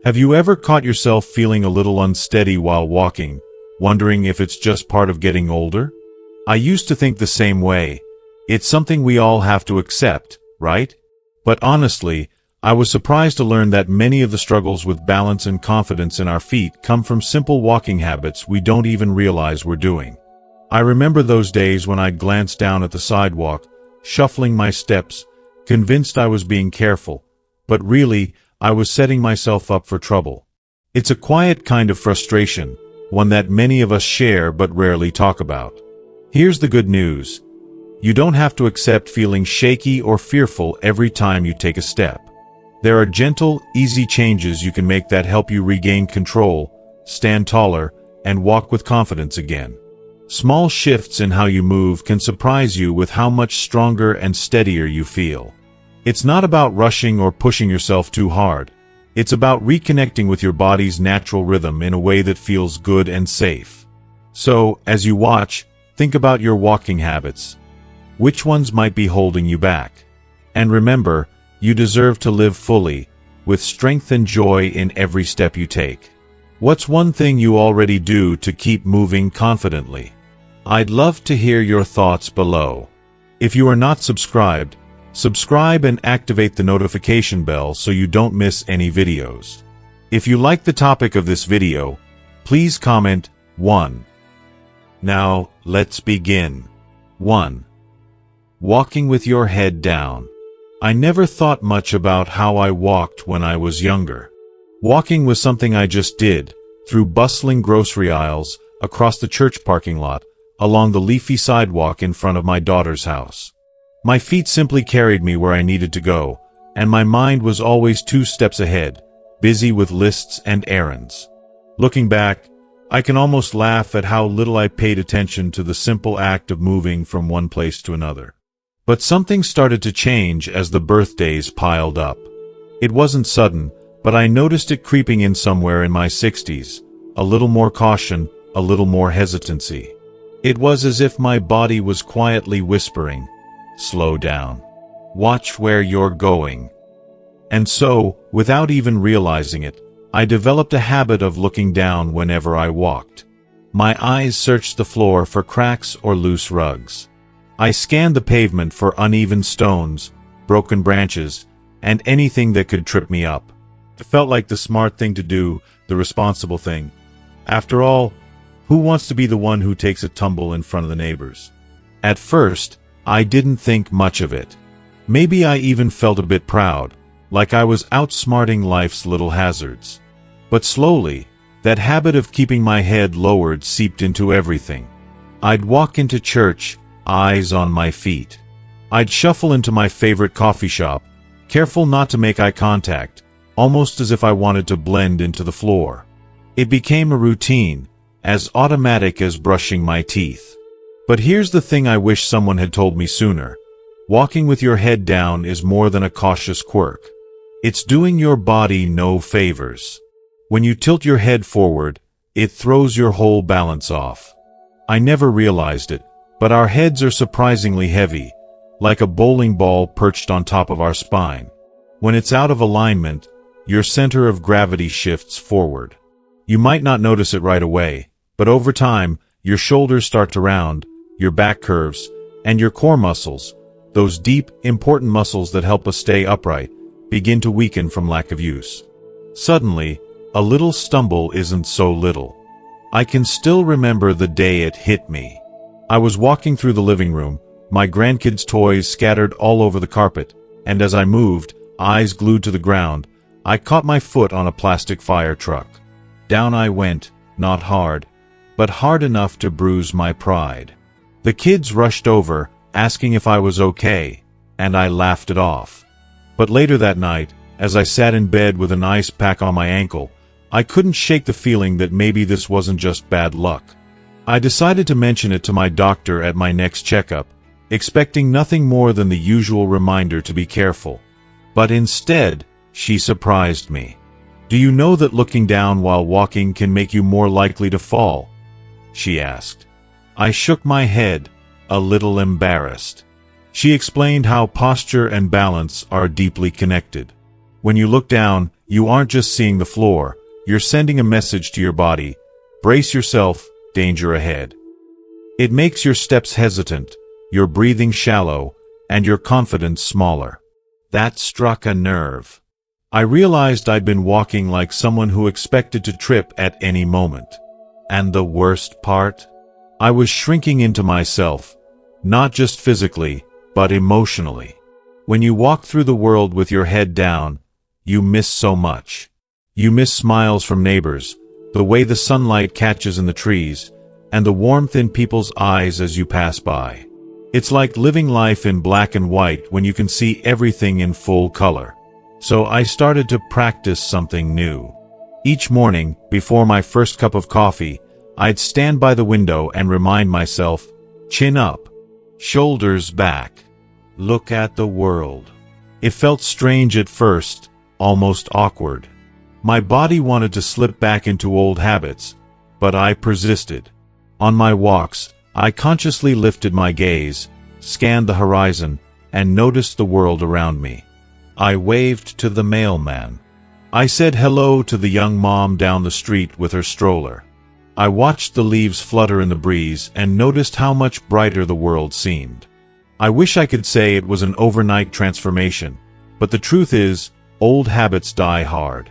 Have you ever caught yourself feeling a little unsteady while walking, wondering if it's just part of getting older? I used to think the same way. It's something we all have to accept, right? But honestly, I was surprised to learn that many of the struggles with balance and confidence in our feet come from simple walking habits we don't even realize we're doing. I remember those days when I'd glance down at the sidewalk, shuffling my steps, convinced I was being careful, but really, I was setting myself up for trouble. It's a quiet kind of frustration, one that many of us share but rarely talk about. Here's the good news. You don't have to accept feeling shaky or fearful every time you take a step. There are gentle, easy changes you can make that help you regain control, stand taller, and walk with confidence again. Small shifts in how you move can surprise you with how much stronger and steadier you feel. It's not about rushing or pushing yourself too hard. It's about reconnecting with your body's natural rhythm in a way that feels good and safe. So, as you watch, think about your walking habits. Which ones might be holding you back? And remember, you deserve to live fully, with strength and joy in every step you take. What's one thing you already do to keep moving confidently? I'd love to hear your thoughts below. If you are not subscribed, subscribe and activate the notification bell so you don't miss any videos. If you like the topic of this video, please comment 1. Now, let's begin. 1. Walking with your head down. I never thought much about how I walked when I was younger. Walking was something I just did, through bustling grocery aisles, across the church parking lot, along the leafy sidewalk in front of my daughter's house. My feet simply carried me where I needed to go, and my mind was always 2 steps ahead, busy with lists and errands. Looking back, I can almost laugh at how little I paid attention to the simple act of moving from one place to another. But something started to change as the birthdays piled up. It wasn't sudden, but I noticed it creeping in somewhere in my 60s, a little more caution, a little more hesitancy. It was as if my body was quietly whispering, "Slow down. Watch where you're going." And so, without even realizing it, I developed a habit of looking down whenever I walked. My eyes searched the floor for cracks or loose rugs. I scanned the pavement for uneven stones, broken branches, and anything that could trip me up. It felt like the smart thing to do, the responsible thing. After all, who wants to be the one who takes a tumble in front of the neighbors? At first, I didn't think much of it. Maybe I even felt a bit proud, like I was outsmarting life's little hazards. But slowly, that habit of keeping my head lowered seeped into everything. I'd walk into church, eyes on my feet. I'd shuffle into my favorite coffee shop, careful not to make eye contact, almost as if I wanted to blend into the floor. It became a routine, as automatic as brushing my teeth. But here's the thing I wish someone had told me sooner. Walking with your head down is more than a cautious quirk. It's doing your body no favors. When you tilt your head forward, it throws your whole balance off. I never realized it, but our heads are surprisingly heavy, like a bowling ball perched on top of our spine. When it's out of alignment, your center of gravity shifts forward. You might not notice it right away, but over time, your shoulders start to round, your back curves, and your core muscles, those deep, important muscles that help us stay upright, begin to weaken from lack of use. Suddenly, a little stumble isn't so little. I can still remember the day it hit me. I was walking through the living room, my grandkids' toys scattered all over the carpet, and as I moved, eyes glued to the ground, I caught my foot on a plastic fire truck. Down I went, not hard, but hard enough to bruise my pride. The kids rushed over, asking if I was okay, and I laughed it off. But later that night, as I sat in bed with an ice pack on my ankle, I couldn't shake the feeling that maybe this wasn't just bad luck. I decided to mention it to my doctor at my next checkup, expecting nothing more than the usual reminder to be careful. But instead, she surprised me. "Do you know that looking down while walking can make you more likely to fall?" she asked. I shook my head, a little embarrassed. She explained how posture and balance are deeply connected. When you look down, you aren't just seeing the floor, you're sending a message to your body. Brace yourself, danger ahead. It makes your steps hesitant, your breathing shallow, and your confidence smaller. That struck a nerve. I realized I'd been walking like someone who expected to trip at any moment. And the worst part? I was shrinking into myself, not just physically, but emotionally. When you walk through the world with your head down, you miss so much. You miss smiles from neighbors, the way the sunlight catches in the trees, and the warmth in people's eyes as you pass by. It's like living life in black and white when you can see everything in full color. So I started to practice something new. Each morning, before my first cup of coffee, I'd stand by the window and remind myself, chin up, shoulders back, look at the world. It felt strange at first, almost awkward. My body wanted to slip back into old habits, but I persisted. On my walks, I consciously lifted my gaze, scanned the horizon, and noticed the world around me. I waved to the mailman. I said hello to the young mom down the street with her stroller. I watched the leaves flutter in the breeze and noticed how much brighter the world seemed. I wish I could say it was an overnight transformation, but the truth is, old habits die hard.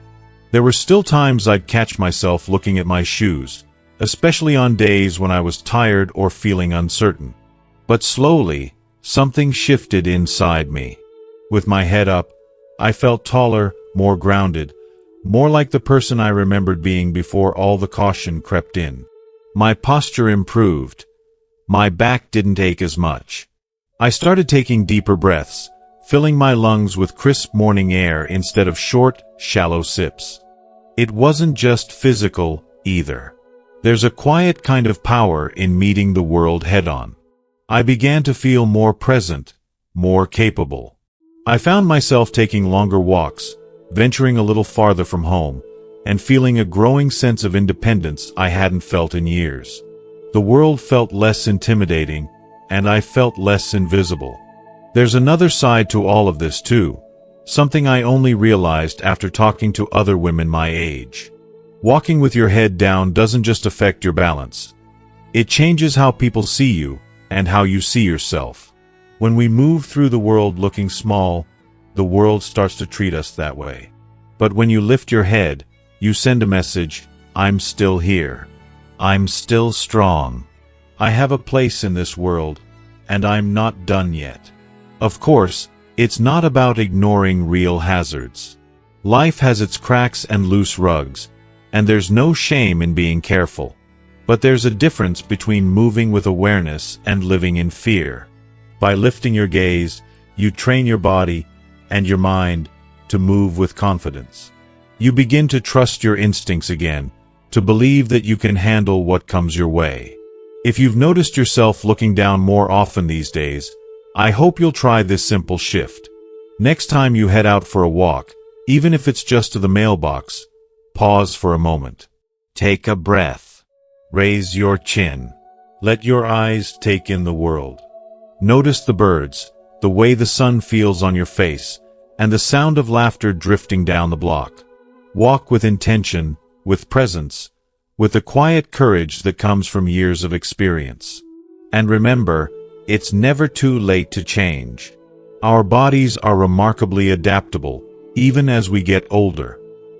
There were still times I'd catch myself looking at my shoes, especially on days when I was tired or feeling uncertain. But slowly, something shifted inside me. With my head up, I felt taller, more grounded, more like the person I remembered being before all the caution crept in. My posture improved. My back didn't ache as much. I started taking deeper breaths, filling my lungs with crisp morning air instead of short, shallow sips. It wasn't just physical, either. There's a quiet kind of power in meeting the world head-on. I began to feel more present, more capable. I found myself taking longer walks, venturing a little farther from home, and feeling a growing sense of independence I hadn't felt in years. The world felt less intimidating, and I felt less invisible. There's another side to all of this too, something I only realized after talking to other women my age. Walking with your head down doesn't just affect your balance. It changes how people see you and how you see yourself. When we move through the world looking small, the world starts to treat us that way. But when you lift your head, you send a message, I'm still here. I'm still strong. I have a place in this world, and I'm not done yet. Of course, it's not about ignoring real hazards. Life has its cracks and loose rugs, and there's no shame in being careful. But there's a difference between moving with awareness and living in fear. By lifting your gaze, you train your body and your mind to move with confidence. You begin to trust your instincts again, to believe that you can handle what comes your way. If you've noticed yourself looking down more often these days, I hope you'll try this simple shift. Next time you head out for a walk, even if it's just to the mailbox, pause for a moment. Take a breath. Raise your chin. Let your eyes take in the world. Notice the birds, the way the sun feels on your face, and the sound of laughter drifting down the block. Walk with intention, with presence, with the quiet courage that comes from years of experience. And remember, it's never too late to change. Our bodies are remarkably adaptable, even as we get older.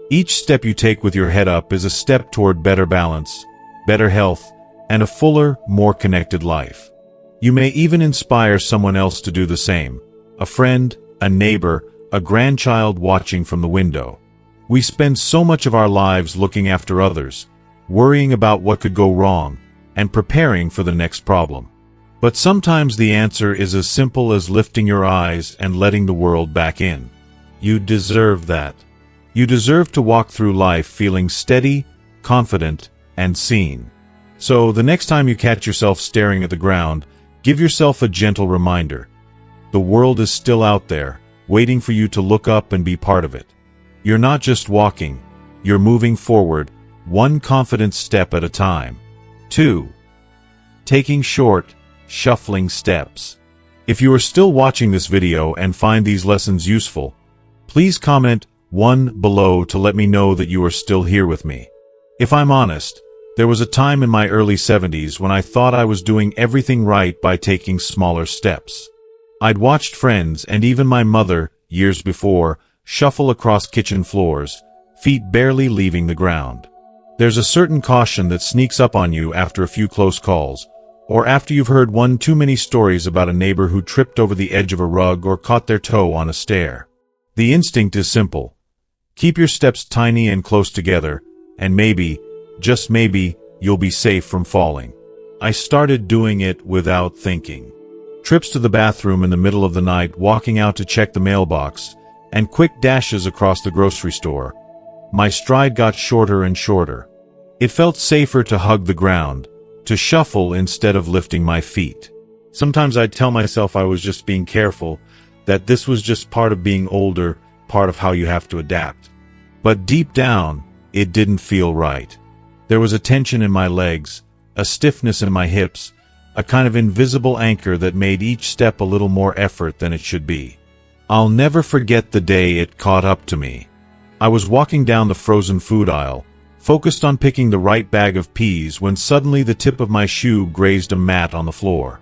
Each step you take with your head up is a step toward better balance, better health, and a fuller, more connected life. You may even inspire someone else to do the same, a friend, a neighbor, a grandchild watching from the window. We spend so much of our lives looking after others, worrying about what could go wrong, and preparing for the next problem. But sometimes the answer is as simple as lifting your eyes and letting the world back in. You deserve that. You deserve to walk through life feeling steady, confident, and seen. So the next time you catch yourself staring at the ground, give yourself a gentle reminder. The world is still out there, waiting for you to look up and be part of it. You're not just walking, you're moving forward, one confident step at a time. 2. Taking short, shuffling steps. If you are still watching this video and find these lessons useful, please comment one below to let me know that you are still here with me. If I'm honest, there was a time in my early 70s when I thought I was doing everything right by taking smaller steps. I'd watched friends and even my mother, years before, shuffle across kitchen floors, feet barely leaving the ground. There's a certain caution that sneaks up on you after a few close calls, or after you've heard one too many stories about a neighbor who tripped over the edge of a rug or caught their toe on a stair. The instinct is simple. Keep your steps tiny and close together, and maybe, just maybe, you'll be safe from falling. I started doing it without thinking. Trips to the bathroom in the middle of the night, walking out to check the mailbox, and quick dashes across the grocery store. My stride got shorter and shorter. It felt safer to hug the ground, to shuffle instead of lifting my feet. Sometimes I'd tell myself I was just being careful, that this was just part of being older, part of how you have to adapt. But deep down, it didn't feel right. There was a tension in my legs, a stiffness in my hips, a kind of invisible anchor that made each step a little more effort than it should be. I'll never forget the day it caught up to me. I was walking down the frozen food aisle, focused on picking the right bag of peas when suddenly the tip of my shoe grazed a mat on the floor.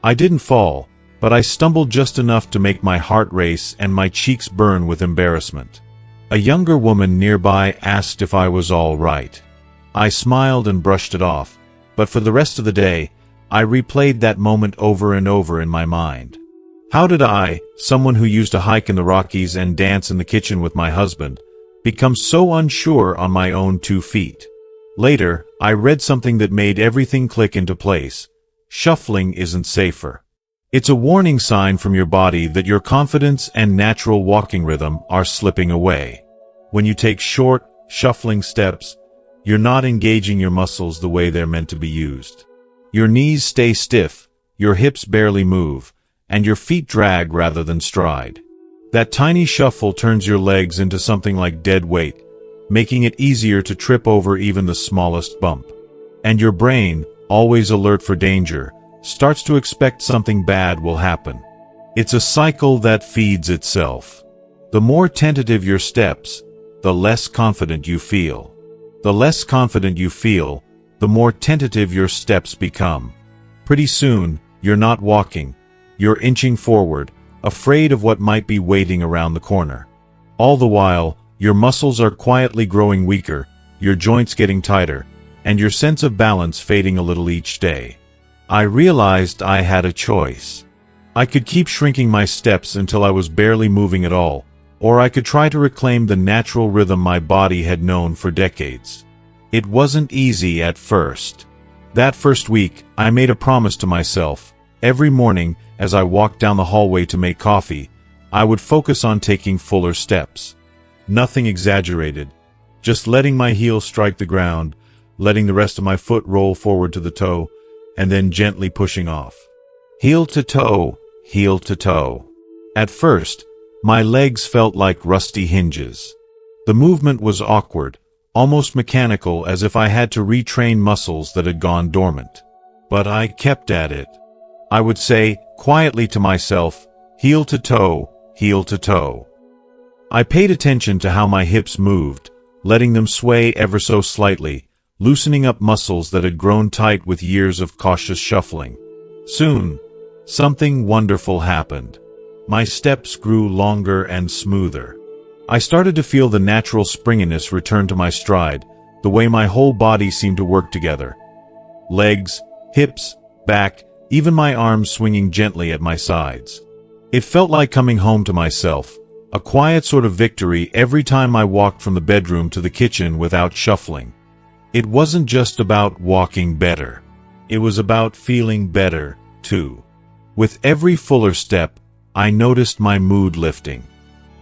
I didn't fall, but I stumbled just enough to make my heart race and my cheeks burn with embarrassment. A younger woman nearby asked if I was all right. I smiled and brushed it off, but for the rest of the day, I replayed that moment over and over in my mind. How did I, someone who used to hike in the Rockies and dance in the kitchen with my husband, become so unsure on my own 2 feet? Later, I read something that made everything click into place. Shuffling isn't safer. It's a warning sign from your body that your confidence and natural walking rhythm are slipping away. When you take short, shuffling steps, you're not engaging your muscles the way they're meant to be used. Your knees stay stiff, your hips barely move, and your feet drag rather than stride. That tiny shuffle turns your legs into something like dead weight, making it easier to trip over even the smallest bump. And your brain, always alert for danger, starts to expect something bad will happen. It's a cycle that feeds itself. The more tentative your steps, the less confident you feel. The less confident you feel, the more tentative your steps become. Pretty soon, you're not walking, you're inching forward, afraid of what might be waiting around the corner. All the while, your muscles are quietly growing weaker, your joints getting tighter, and your sense of balance fading a little each day. I realized I had a choice. I could keep shrinking my steps until I was barely moving at all, or I could try to reclaim the natural rhythm my body had known for decades. It wasn't easy at first. That first week, I made a promise to myself. Every morning, as I walked down the hallway to make coffee, I would focus on taking fuller steps. Nothing exaggerated, just letting my heel strike the ground, letting the rest of my foot roll forward to the toe, and then gently pushing off. Heel to toe, heel to toe. At first, my legs felt like rusty hinges. The movement was awkward, almost mechanical, as if I had to retrain muscles that had gone dormant. But I kept at it. I would say, quietly to myself, heel to toe, heel to toe. I paid attention to how my hips moved, letting them sway ever so slightly, loosening up muscles that had grown tight with years of cautious shuffling. Soon, something wonderful happened. My steps grew longer and smoother. I started to feel the natural springiness return to my stride, the way my whole body seemed to work together. Legs, hips, back, even my arms swinging gently at my sides. It felt like coming home to myself, a quiet sort of victory every time I walked from the bedroom to the kitchen without shuffling. It wasn't just about walking better. It was about feeling better, too. With every fuller step, I noticed my mood lifting.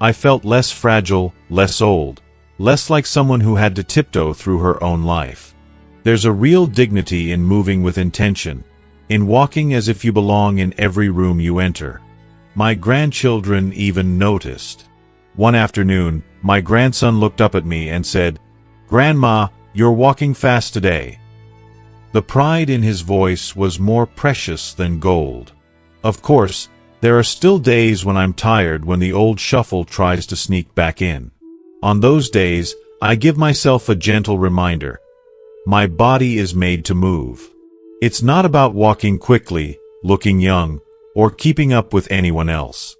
I felt less fragile, less old, less like someone who had to tiptoe through her own life. There's a real dignity in moving with intention, in walking as if you belong in every room you enter. My grandchildren even noticed. One afternoon, my grandson looked up at me and said, "Grandma, you're walking fast today." The pride in his voice was more precious than gold. Of course, there are still days when I'm tired, when the old shuffle tries to sneak back in. On those days, I give myself a gentle reminder. My body is made to move. It's not about walking quickly, looking young, or keeping up with anyone else.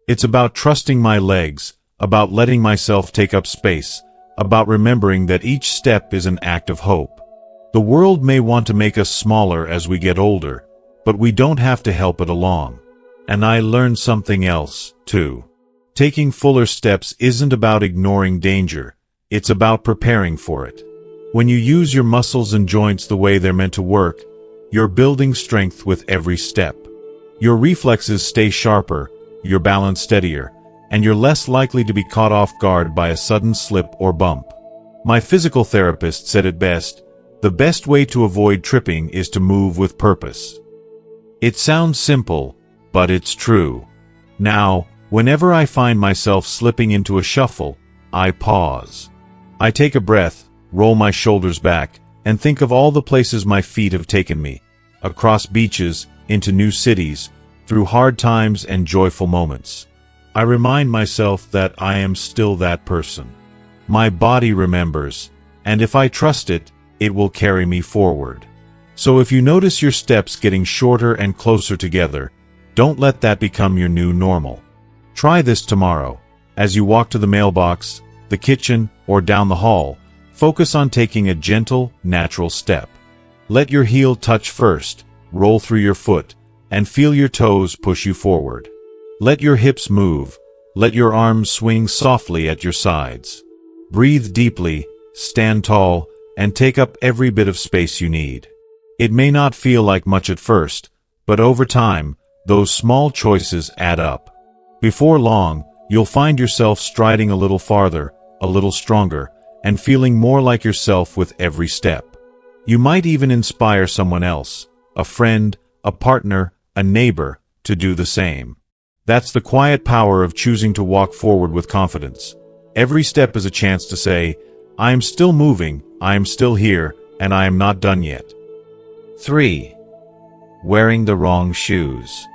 It's about trusting my legs, about letting myself take up space, about remembering that each step is an act of hope. The world may want to make us smaller as we get older, but we don't have to help it along. And I learned something else, too. Taking fuller steps isn't about ignoring danger, it's about preparing for it. When you use your muscles and joints the way they're meant to work, you're building strength with every step. Your reflexes stay sharper, your balance steadier, and you're less likely to be caught off guard by a sudden slip or bump. My physical therapist said it best, the best way to avoid tripping is to move with purpose. It sounds simple, but it's true. Now, whenever I find myself slipping into a shuffle, I pause. I take a breath, roll my shoulders back, and think of all the places my feet have taken me, across beaches, into new cities, through hard times and joyful moments. I remind myself that I am still that person. My body remembers, and if I trust it, it will carry me forward. So if you notice your steps getting shorter and closer together, don't let that become your new normal. Try this tomorrow. As you walk to the mailbox, the kitchen, or down the hall, focus on taking a gentle, natural step. Let your heel touch first, roll through your foot, and feel your toes push you forward. Let your hips move, let your arms swing softly at your sides. Breathe deeply, stand tall, and take up every bit of space you need. It may not feel like much at first, but over time, those small choices add up. Before long, you'll find yourself striding a little farther, a little stronger, and feeling more like yourself with every step. You might even inspire someone else, a friend, a partner, a neighbor, to do the same. That's the quiet power of choosing to walk forward with confidence. Every step is a chance to say, I am still moving, I am still here, and I am not done yet. 3. Wearing the wrong shoes.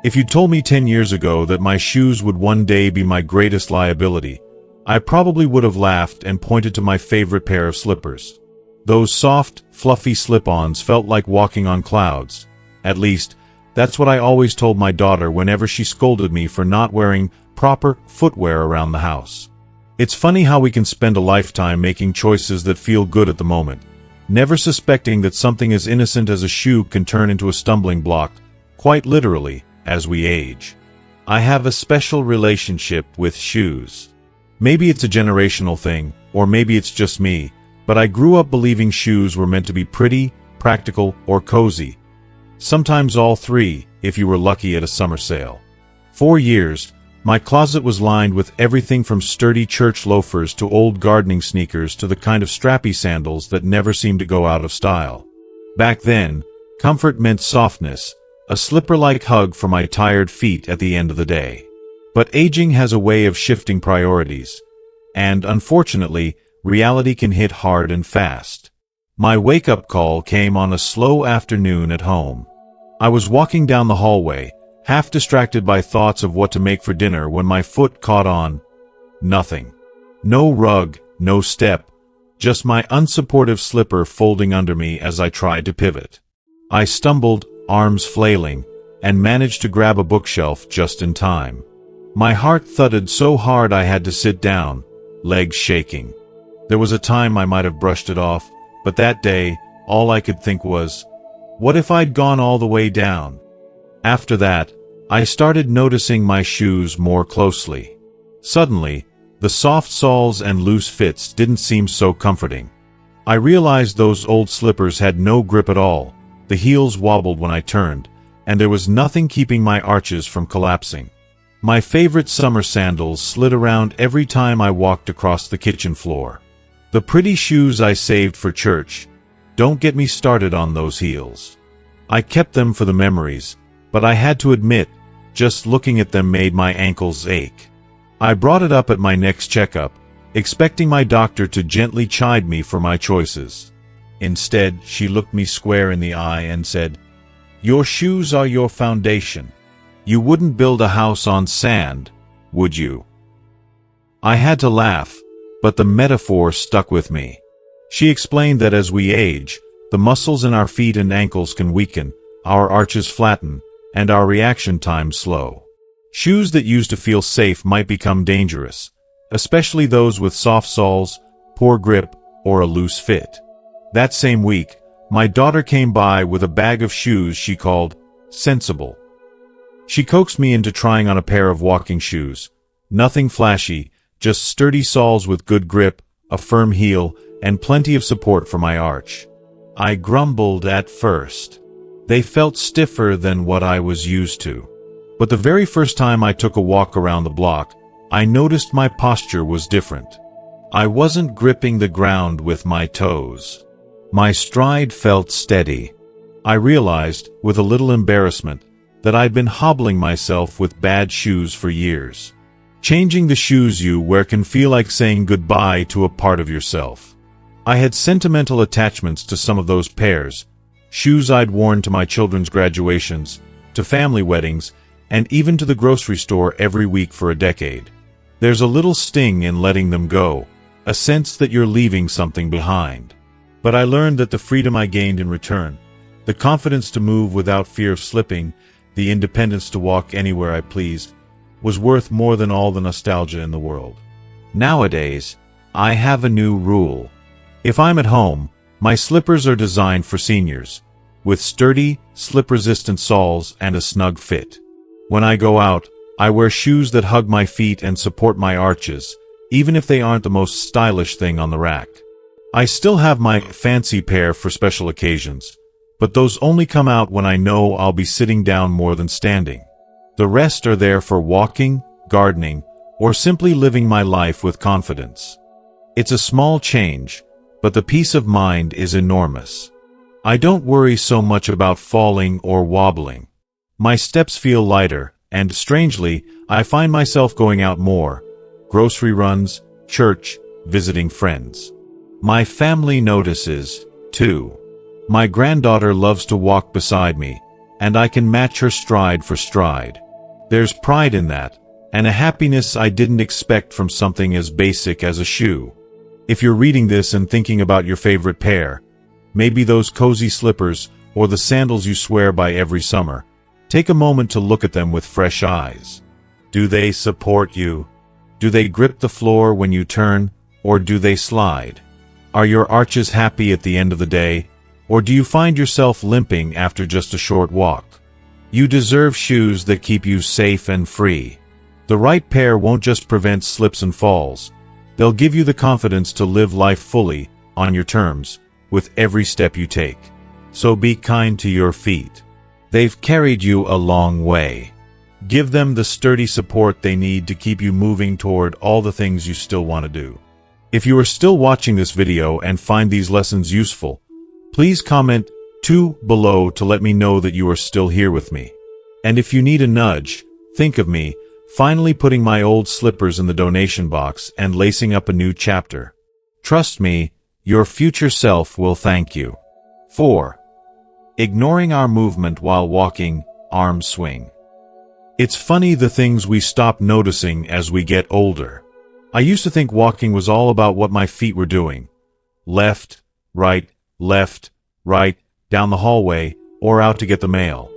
If you told me 10 years ago that my shoes would one day be my greatest liability, I probably would have laughed and pointed to my favorite pair of slippers. Those soft, fluffy slip-ons felt like walking on clouds. At least, that's what I always told my daughter whenever she scolded me for not wearing proper footwear around the house. It's funny how we can spend a lifetime making choices that feel good at the moment, never suspecting that something as innocent as a shoe can turn into a stumbling block, quite literally, as we age. I have a special relationship with shoes. Maybe it's a generational thing, or maybe it's just me, but I grew up believing shoes were meant to be pretty, practical, or cozy. Sometimes all three, if you were lucky at a summer sale. For years, my closet was lined with everything from sturdy church loafers to old gardening sneakers to the kind of strappy sandals that never seemed to go out of style. Back then, comfort meant softness, a slipper-like hug for my tired feet at the end of the day. But aging has a way of shifting priorities, and unfortunately, reality can hit hard and fast. My wake-up call came on a slow afternoon at home. I was walking down the hallway, half distracted by thoughts of what to make for dinner when my foot caught on nothing. No rug, no step, just my unsupportive slipper folding under me as I tried to pivot. I stumbled, arms flailing, and managed to grab a bookshelf just in time. My heart thudded so hard I had to sit down, legs shaking. There was a time I might have brushed it off, but that day, all I could think was, what if I'd gone all the way down? After that, I started noticing my shoes more closely. Suddenly, the soft soles and loose fits didn't seem so comforting. I realized those old slippers had no grip at all, the heels wobbled when I turned, and there was nothing keeping my arches from collapsing. My favorite summer sandals slid around every time I walked across the kitchen floor. The pretty shoes I saved for church, don't get me started on those heels. I kept them for the memories, but I had to admit, just looking at them made my ankles ache. I brought it up at my next checkup, expecting my doctor to gently chide me for my choices. Instead, she looked me square in the eye and said, "Your shoes are your foundation. You wouldn't build a house on sand, would you?" I had to laugh, but the metaphor stuck with me. She explained that as we age, the muscles in our feet and ankles can weaken, our arches flatten, and our reaction times slow. Shoes that used to feel safe might become dangerous, especially those with soft soles, poor grip, or a loose fit. That same week, my daughter came by with a bag of shoes she called sensible. She coaxed me into trying on a pair of walking shoes. Nothing flashy, just sturdy soles with good grip, a firm heel, and plenty of support for my arch. I grumbled at first. They felt stiffer than what I was used to. But the very first time I took a walk around the block, I noticed my posture was different. I wasn't gripping the ground with my toes. My stride felt steady. I realized, with a little embarrassment, that I'd been hobbling myself with bad shoes for years. Changing the shoes you wear can feel like saying goodbye to a part of yourself. I had sentimental attachments to some of those pairs, shoes I'd worn to my children's graduations, to family weddings, and even to the grocery store every week for a decade. There's a little sting in letting them go, a sense that you're leaving something behind. But I learned that the freedom I gained in return, the confidence to move without fear of slipping, the independence to walk anywhere I pleased, was worth more than all the nostalgia in the world. Nowadays, I have a new rule. If I'm at home, my slippers are designed for seniors, with sturdy, slip-resistant soles and a snug fit. When I go out, I wear shoes that hug my feet and support my arches, even if they aren't the most stylish thing on the rack. I still have my fancy pair for special occasions, but those only come out when I know I'll be sitting down more than standing. The rest are there for walking, gardening, or simply living my life with confidence. It's a small change, but the peace of mind is enormous. I don't worry so much about falling or wobbling. My steps feel lighter, and strangely, I find myself going out more. Grocery runs, church, visiting friends. My family notices, too. My granddaughter loves to walk beside me, and I can match her stride for stride. There's pride in that, and a happiness I didn't expect from something as basic as a shoe. If you're reading this and thinking about your favorite pair, maybe those cozy slippers or the sandals you swear by every summer, take a moment to look at them with fresh eyes. Do they support you? Do they grip the floor when you turn, or do they slide? Are your arches happy at the end of the day, or do you find yourself limping after just a short walk? You deserve shoes that keep you safe and free. The right pair won't just prevent slips and falls. They'll give you the confidence to live life fully, on your terms, with every step you take. So be kind to your feet. They've carried you a long way. Give them the sturdy support they need to keep you moving toward all the things you still want to do. If you are still watching this video and find these lessons useful, please comment 2 below to let me know that you are still here with me. And if you need a nudge, think of me, finally putting my old slippers in the donation box and lacing up a new chapter. Trust me, your future self will thank you. 4. Ignoring our movement while walking, arm swing. It's funny the things we stop noticing as we get older. I used to think walking was all about what my feet were doing. Left, right, down the hallway, or out to get the mail.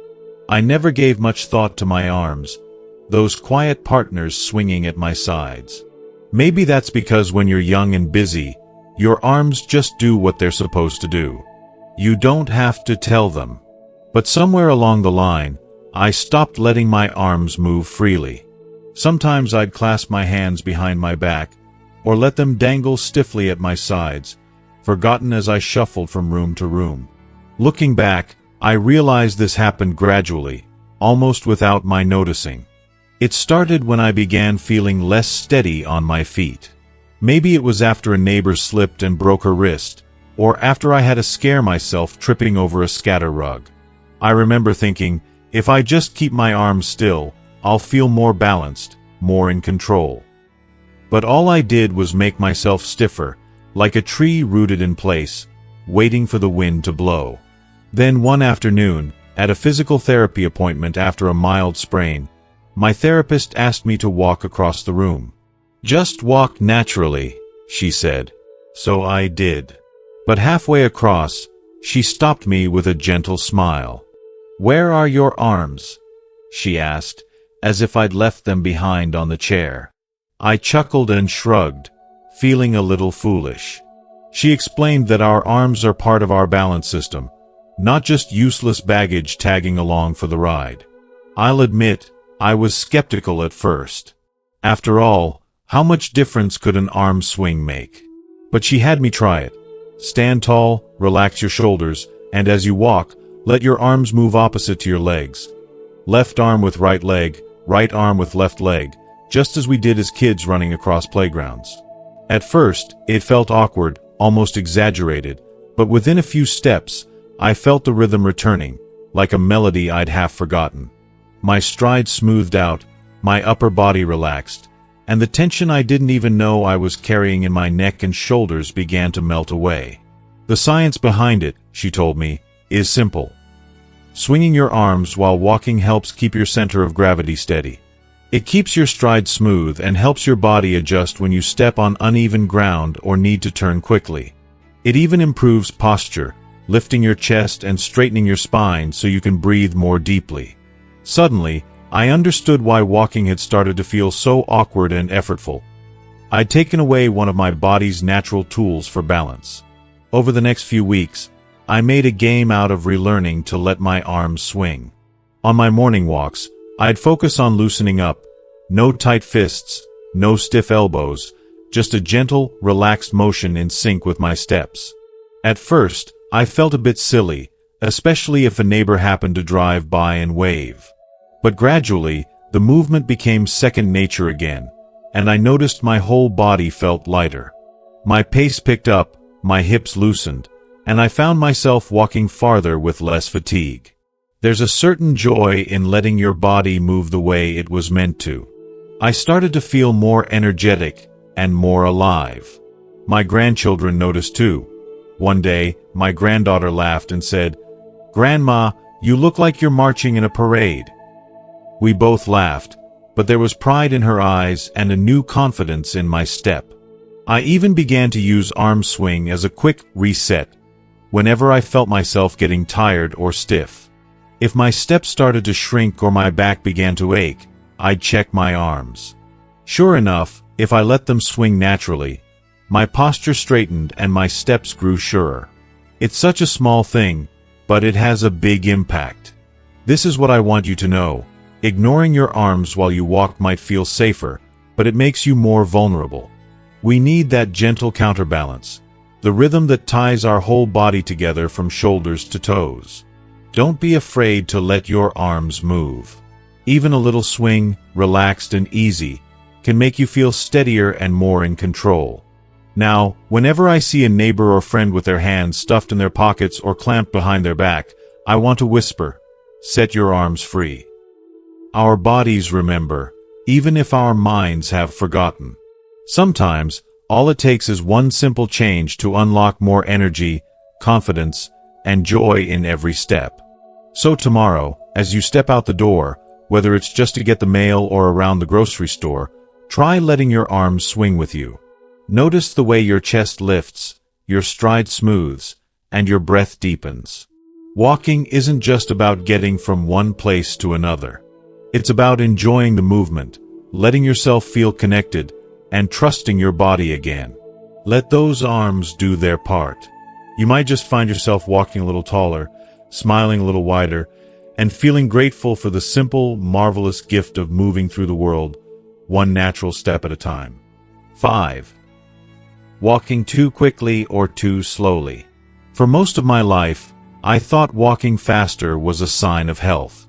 I never gave much thought to my arms, those quiet partners swinging at my sides. Maybe that's because when you're young and busy, your arms just do what they're supposed to do. You don't have to tell them. But somewhere along the line, I stopped letting my arms move freely. Sometimes I'd clasp my hands behind my back, or let them dangle stiffly at my sides, forgotten as I shuffled from room to room. Looking back, I realized this happened gradually, almost without my noticing. It started when I began feeling less steady on my feet. Maybe it was after a neighbor slipped and broke her wrist, or after I had a scare myself tripping over a scatter rug. I remember thinking, if I just keep my arms still, I'll feel more balanced, more in control. But all I did was make myself stiffer, like a tree rooted in place, waiting for the wind to blow. Then one afternoon, at a physical therapy appointment after a mild sprain, my therapist asked me to walk across the room. Just walk naturally, she said. So I did. But halfway across, she stopped me with a gentle smile. "Where are your arms?" she asked, as if I'd left them behind on the chair. I chuckled and shrugged, feeling a little foolish. She explained that our arms are part of our balance system, not just useless baggage tagging along for the ride. I'll admit, I was skeptical at first. After all, how much difference could an arm swing make? But she had me try it. Stand tall, relax your shoulders, and as you walk, let your arms move opposite to your legs. Left arm with right leg, right arm with left leg, just as we did as kids running across playgrounds. At first, it felt awkward, almost exaggerated, but within a few steps, I felt the rhythm returning, like a melody I'd half forgotten. My stride smoothed out, my upper body relaxed, and the tension I didn't even know I was carrying in my neck and shoulders began to melt away. The science behind it, she told me, is simple. Swinging your arms while walking helps keep your center of gravity steady. It keeps your stride smooth and helps your body adjust when you step on uneven ground or need to turn quickly. It even improves posture, lifting your chest and straightening your spine so you can breathe more deeply. Suddenly, I understood why walking had started to feel so awkward and effortful. I'd taken away one of my body's natural tools for balance. Over the next few weeks, I made a game out of relearning to let my arms swing. On my morning walks, I'd focus on loosening up. No tight fists, no stiff elbows, just a gentle, relaxed motion in sync with my steps. At first, I felt a bit silly, especially if a neighbor happened to drive by and wave. But gradually, the movement became second nature again, and I noticed my whole body felt lighter. My pace picked up, my hips loosened, and I found myself walking farther with less fatigue. There's a certain joy in letting your body move the way it was meant to. I started to feel more energetic and more alive. My grandchildren noticed too. One day, my granddaughter laughed and said, "Grandma, you look like you're marching in a parade." We both laughed, but there was pride in her eyes and a new confidence in my step. I even began to use arm swing as a quick reset whenever I felt myself getting tired or stiff. If my steps started to shrink or my back began to ache, I'd check my arms. Sure enough, if I let them swing naturally, my posture straightened and my steps grew surer. It's such a small thing, but it has a big impact. This is what I want you to know. Ignoring your arms while you walk might feel safer, but it makes you more vulnerable. We need that gentle counterbalance, the rhythm that ties our whole body together from shoulders to toes. Don't be afraid to let your arms move. Even a little swing, relaxed and easy, can make you feel steadier and more in control. Now, whenever I see a neighbor or friend with their hands stuffed in their pockets or clamped behind their back, I want to whisper, "Set your arms free." Our bodies remember, even if our minds have forgotten. Sometimes, all it takes is one simple change to unlock more energy, confidence, and joy in every step. So tomorrow, as you step out the door, whether it's just to get the mail or around the grocery store, try letting your arms swing with you. Notice the way your chest lifts, your stride smooths, and your breath deepens. Walking isn't just about getting from one place to another. It's about enjoying the movement, letting yourself feel connected, and trusting your body again. Let those arms do their part. You might just find yourself walking a little taller, smiling a little wider, and feeling grateful for the simple, marvelous gift of moving through the world, one natural step at a time. 5. Walking too quickly or too slowly. For most of my life, I thought walking faster was a sign of health.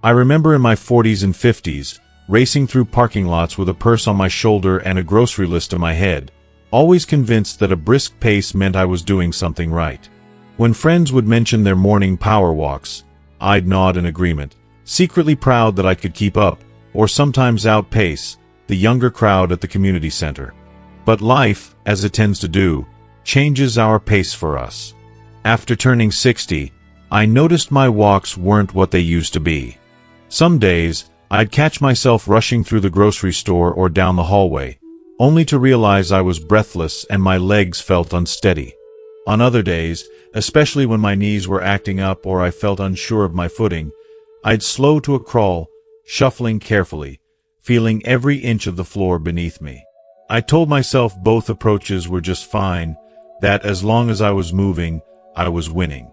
I remember in my 40s and 50s, racing through parking lots with a purse on my shoulder and a grocery list in my head, always convinced that a brisk pace meant I was doing something right. When friends would mention their morning power walks, I'd nod in agreement, secretly proud that I could keep up, or sometimes outpace, the younger crowd at the community center. But life, as it tends to do, changes our pace for us. After turning 60, I noticed my walks weren't what they used to be. Some days, I'd catch myself rushing through the grocery store or down the hallway, only to realize I was breathless and my legs felt unsteady. On other days, especially when my knees were acting up or I felt unsure of my footing, I'd slow to a crawl, shuffling carefully, feeling every inch of the floor beneath me. I told myself both approaches were just fine, that as long as I was moving, I was winning.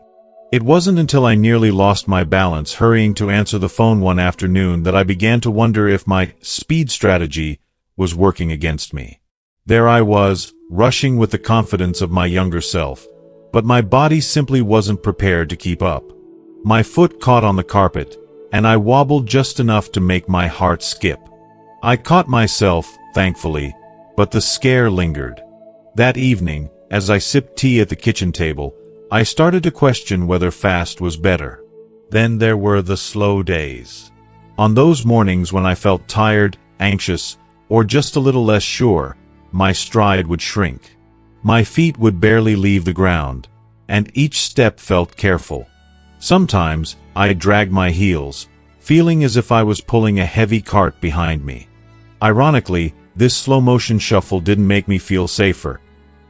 It wasn't until I nearly lost my balance hurrying to answer the phone one afternoon that I began to wonder if my speed strategy was working against me. There I was, rushing with the confidence of my younger self, but my body simply wasn't prepared to keep up. My foot caught on the carpet, and I wobbled just enough to make my heart skip. I caught myself, thankfully, but the scare lingered. That evening, as I sipped tea at the kitchen table, I started to question whether fast was better. Then there were the slow days. On those mornings when I felt tired, anxious, or just a little less sure, my stride would shrink. My feet would barely leave the ground, and each step felt careful. Sometimes, I'd drag my heels, feeling as if I was pulling a heavy cart behind me. Ironically, this slow-motion shuffle didn't make me feel safer.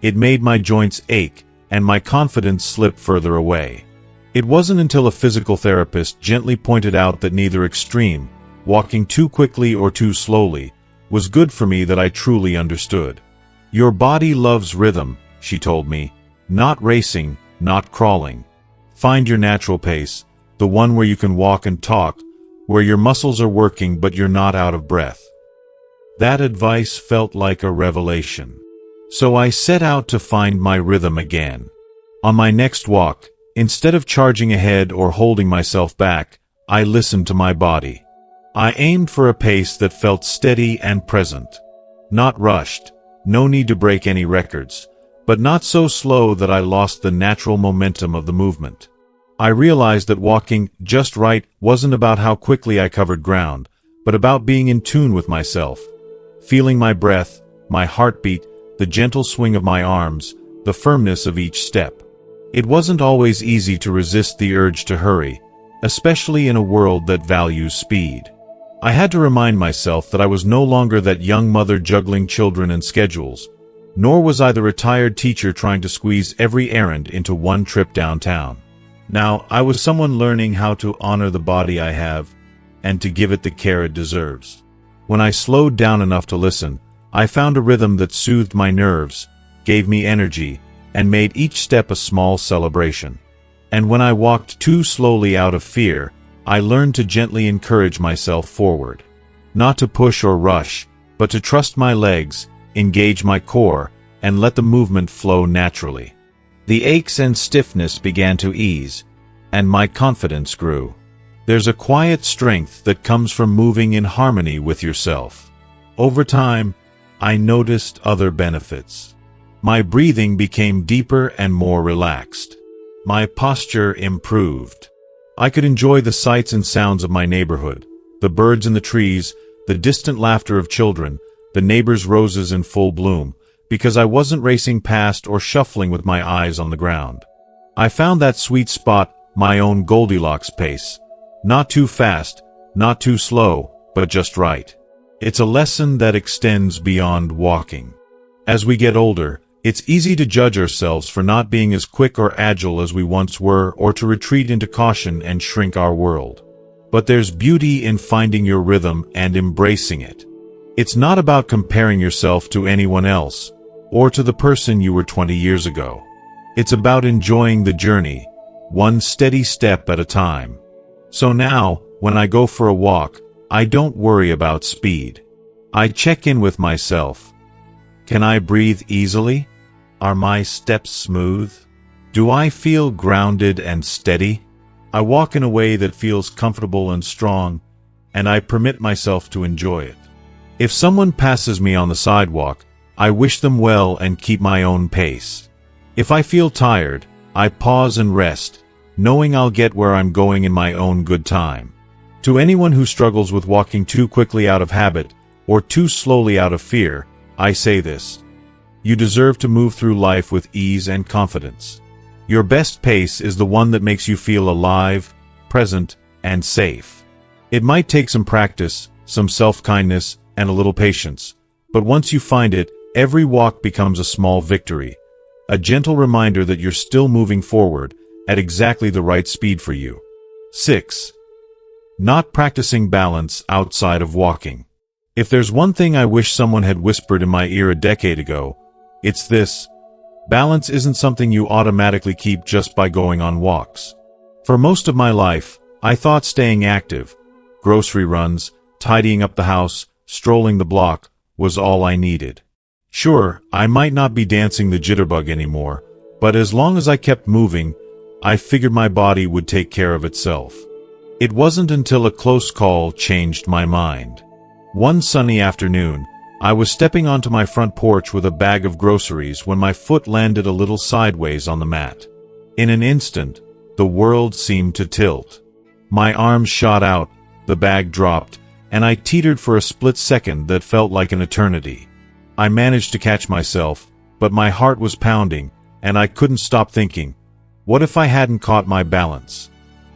It made my joints ache, and my confidence slip further away. It wasn't until a physical therapist gently pointed out that neither extreme, walking too quickly or too slowly, was good for me that I truly understood. Your body loves rhythm, she told me, not racing, not crawling. Find your natural pace, the one where you can walk and talk, where your muscles are working but you're not out of breath. That advice felt like a revelation. So I set out to find my rhythm again. On my next walk, instead of charging ahead or holding myself back, I listened to my body. I aimed for a pace that felt steady and present. Not rushed, no need to break any records, but not so slow that I lost the natural momentum of the movement. I realized that walking just right wasn't about how quickly I covered ground, but about being in tune with myself. Feeling my breath, my heartbeat, the gentle swing of my arms, the firmness of each step. It wasn't always easy to resist the urge to hurry, especially in a world that values speed. I had to remind myself that I was no longer that young mother juggling children and schedules, nor was I the retired teacher trying to squeeze every errand into one trip downtown. Now, I was someone learning how to honor the body I have, and to give it the care it deserves. When I slowed down enough to listen, I found a rhythm that soothed my nerves, gave me energy, and made each step a small celebration. And when I walked too slowly out of fear, I learned to gently encourage myself forward. Not to push or rush, but to trust my legs, engage my core, and let the movement flow naturally. The aches and stiffness began to ease, and my confidence grew. There's a quiet strength that comes from moving in harmony with yourself. Over time, I noticed other benefits. My breathing became deeper and more relaxed. My posture improved. I could enjoy the sights and sounds of my neighborhood, the birds in the trees, the distant laughter of children, the neighbors' roses in full bloom, because I wasn't racing past or shuffling with my eyes on the ground. I found that sweet spot, my own Goldilocks pace. Not too fast, not too slow, but just right. It's a lesson that extends beyond walking. As we get older, it's easy to judge ourselves for not being as quick or agile as we once were, or to retreat into caution and shrink our world. But there's beauty in finding your rhythm and embracing it. It's not about comparing yourself to anyone else, or to the person you were 20 years ago. It's about enjoying the journey, one steady step at a time. So now, when I go for a walk, I don't worry about speed. I check in with myself. Can I breathe easily? Are my steps smooth? Do I feel grounded and steady? I walk in a way that feels comfortable and strong, and I permit myself to enjoy it. If someone passes me on the sidewalk, I wish them well and keep my own pace. If I feel tired, I pause and rest, knowing I'll get where I'm going in my own good time. To anyone who struggles with walking too quickly out of habit, or too slowly out of fear, I say this: you deserve to move through life with ease and confidence. Your best pace is the one that makes you feel alive, present, and safe. It might take some practice, some self-kindness, and a little patience, but once you find it, Every walk becomes a small victory, a gentle reminder that you're still moving forward at exactly the right speed for you. 6. Not practicing balance outside of walking. If there's one thing I wish someone had whispered in my ear a decade ago, it's this: balance isn't something you automatically keep just by going on walks. For most of my life, I thought staying active, grocery runs, tidying up the house, strolling the block, was all I needed. Sure, I might not be dancing the jitterbug anymore, but as long as I kept moving, I figured my body would take care of itself. It wasn't until a close call changed my mind. One sunny afternoon, I was stepping onto my front porch with a bag of groceries when my foot landed a little sideways on the mat. In an instant, the world seemed to tilt. My arms shot out, the bag dropped, and I teetered for a split second that felt like an eternity. I managed to catch myself, but my heart was pounding, and I couldn't stop thinking, what if I hadn't caught my balance?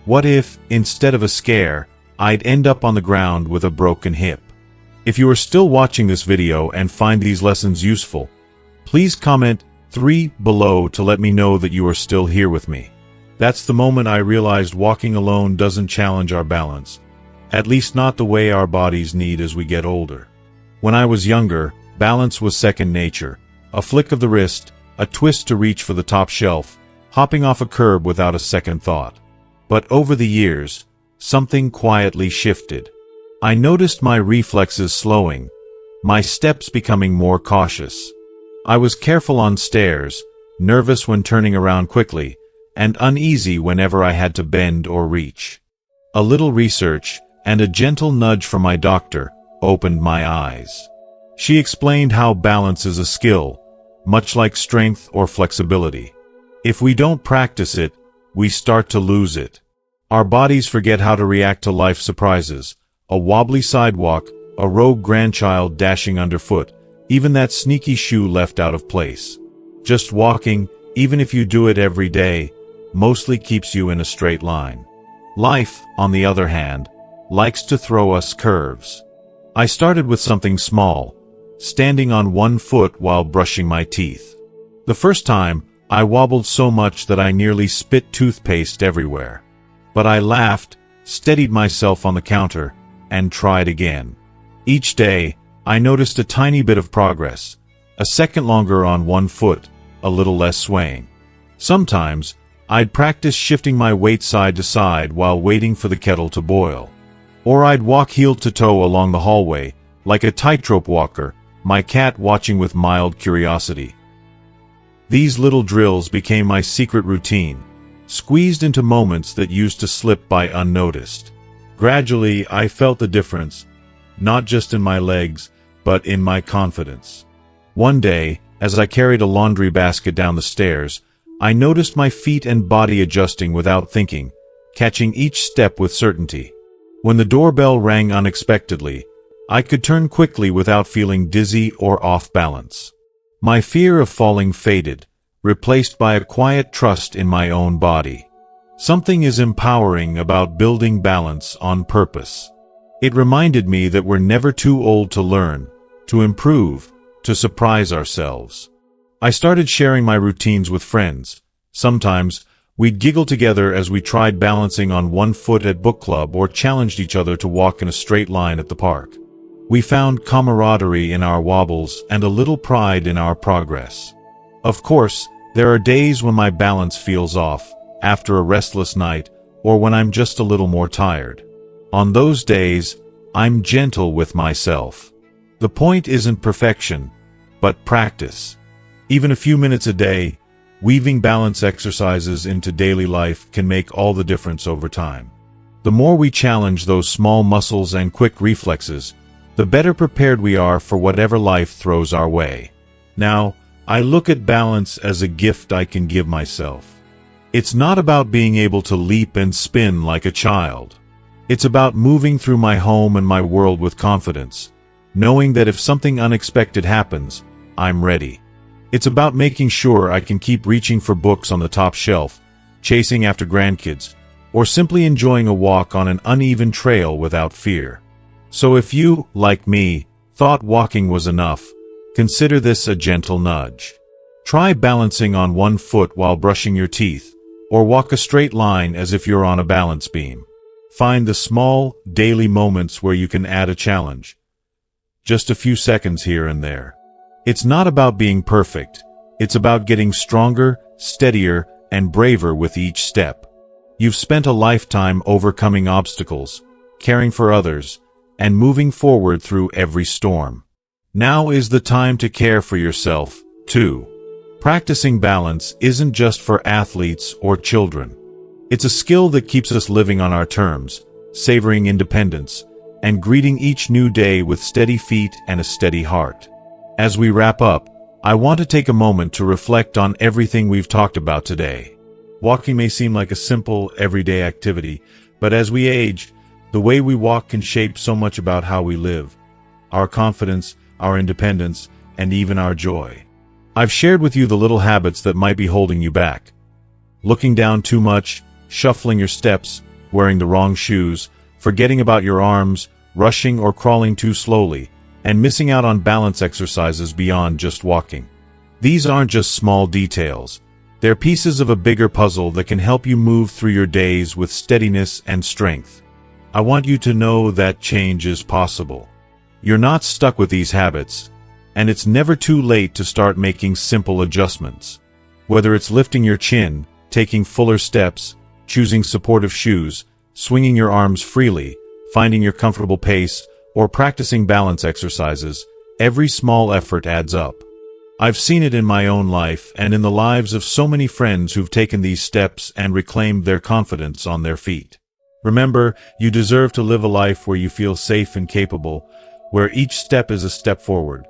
What if, instead of a scare, I'd end up on the ground with a broken hip? If you are still watching this video and find these lessons useful, please comment 3 below to let me know that you are still here with me. That's the moment I realized walking alone doesn't challenge our balance, at least not the way our bodies need as we get older. When I was younger, balance was second nature, a flick of the wrist, a twist to reach for the top shelf, hopping off a curb without a second thought. But over the years, something quietly shifted. I noticed my reflexes slowing, my steps becoming more cautious. I was careful on stairs, nervous when turning around quickly, and uneasy whenever I had to bend or reach. A little research, and a gentle nudge from my doctor, opened my eyes. She explained how balance is a skill, much like strength or flexibility. If we don't practice it, we start to lose it. Our bodies forget how to react to life's surprises: a wobbly sidewalk, a rogue grandchild dashing underfoot, even that sneaky shoe left out of place. Just walking, even if you do it every day, mostly keeps you in a straight line. Life, on the other hand, likes to throw us curves. I started with something small, standing on one foot while brushing my teeth. The first time, I wobbled so much that I nearly spit toothpaste everywhere. But I laughed, steadied myself on the counter, and tried again. Each day, I noticed a tiny bit of progress, a second longer on one foot, a little less swaying. Sometimes, I'd practice shifting my weight side to side while waiting for the kettle to boil. Or I'd walk heel to toe along the hallway, like a tightrope walker, my cat watching with mild curiosity. These little drills became my secret routine, squeezed into moments that used to slip by unnoticed. Gradually, I felt the difference, not just in my legs, but in my confidence. One day, as I carried a laundry basket down the stairs, I noticed my feet and body adjusting without thinking, catching each step with certainty. When the doorbell rang unexpectedly, I could turn quickly without feeling dizzy or off balance. My fear of falling faded, replaced by a quiet trust in my own body. Something is empowering about building balance on purpose. It reminded me that we're never too old to learn, to improve, to surprise ourselves. I started sharing my routines with friends. Sometimes, we'd giggle together as we tried balancing on one foot at book club or challenged each other to walk in a straight line at the park. We found camaraderie in our wobbles and a little pride in our progress. Of course, there are days when my balance feels off, after a restless night, or when I'm just a little more tired. On those days, I'm gentle with myself. The point isn't perfection, but practice. Even a few minutes a day, weaving balance exercises into daily life can make all the difference over time. The more we challenge those small muscles and quick reflexes, the better prepared we are for whatever life throws our way. Now, I look at balance as a gift I can give myself. It's not about being able to leap and spin like a child. It's about moving through my home and my world with confidence, knowing that if something unexpected happens, I'm ready. It's about making sure I can keep reaching for books on the top shelf, chasing after grandkids, or simply enjoying a walk on an uneven trail without fear. So if you, like me, thought walking was enough, Consider this a gentle nudge. Try balancing on one foot while brushing your teeth, or walk a straight line as if you're on a balance beam. Find the small, daily moments where you can add a challenge. Just a few seconds here and there. It's not about being perfect. It's about getting stronger, steadier, and braver with each step. You've spent a lifetime overcoming obstacles, caring for others, and moving forward through every storm. Now is the time to care for yourself, too. Practicing balance isn't just for athletes or children. It's a skill that keeps us living on our terms, savoring independence, and greeting each new day with steady feet and a steady heart. As we wrap up, I want to take a moment to reflect on everything we've talked about today. Walking may seem like a simple, everyday activity, but as we age, the way we walk can shape so much about how we live, our confidence, our independence, and even our joy. I've shared with you the little habits that might be holding you back. Looking down too much, shuffling your steps, wearing the wrong shoes, forgetting about your arms, rushing or crawling too slowly, and missing out on balance exercises beyond just walking. These aren't just small details. They're pieces of a bigger puzzle that can help you move through your days with steadiness and strength. I want you to know that change is possible. You're not stuck with these habits, and it's never too late to start making simple adjustments. Whether it's lifting your chin, taking fuller steps, choosing supportive shoes, swinging your arms freely, finding your comfortable pace, or practicing balance exercises, every small effort adds up. I've seen it in my own life and in the lives of so many friends who've taken these steps and reclaimed their confidence on their feet. Remember, you deserve to live a life where you feel safe and capable, where each step is a step forward.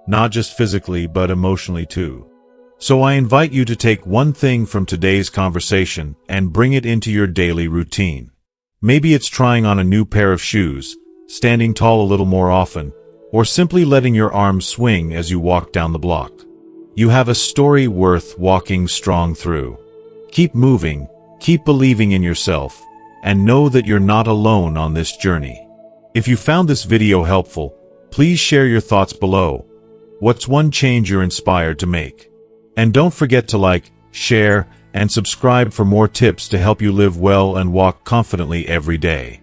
Not just physically, but emotionally too. So I invite you to take one thing from today's conversation and bring it into your daily routine. Maybe it's trying on a new pair of shoes, standing tall a little more often, or simply letting your arms swing as you walk down the block. You have a story worth walking strong through. Keep moving, keep believing in yourself, and know that you're not alone on this journey. If you found this video helpful, please share your thoughts below. What's one change you're inspired to make? And don't forget to like, share, and subscribe for more tips to help you live well and walk confidently every day.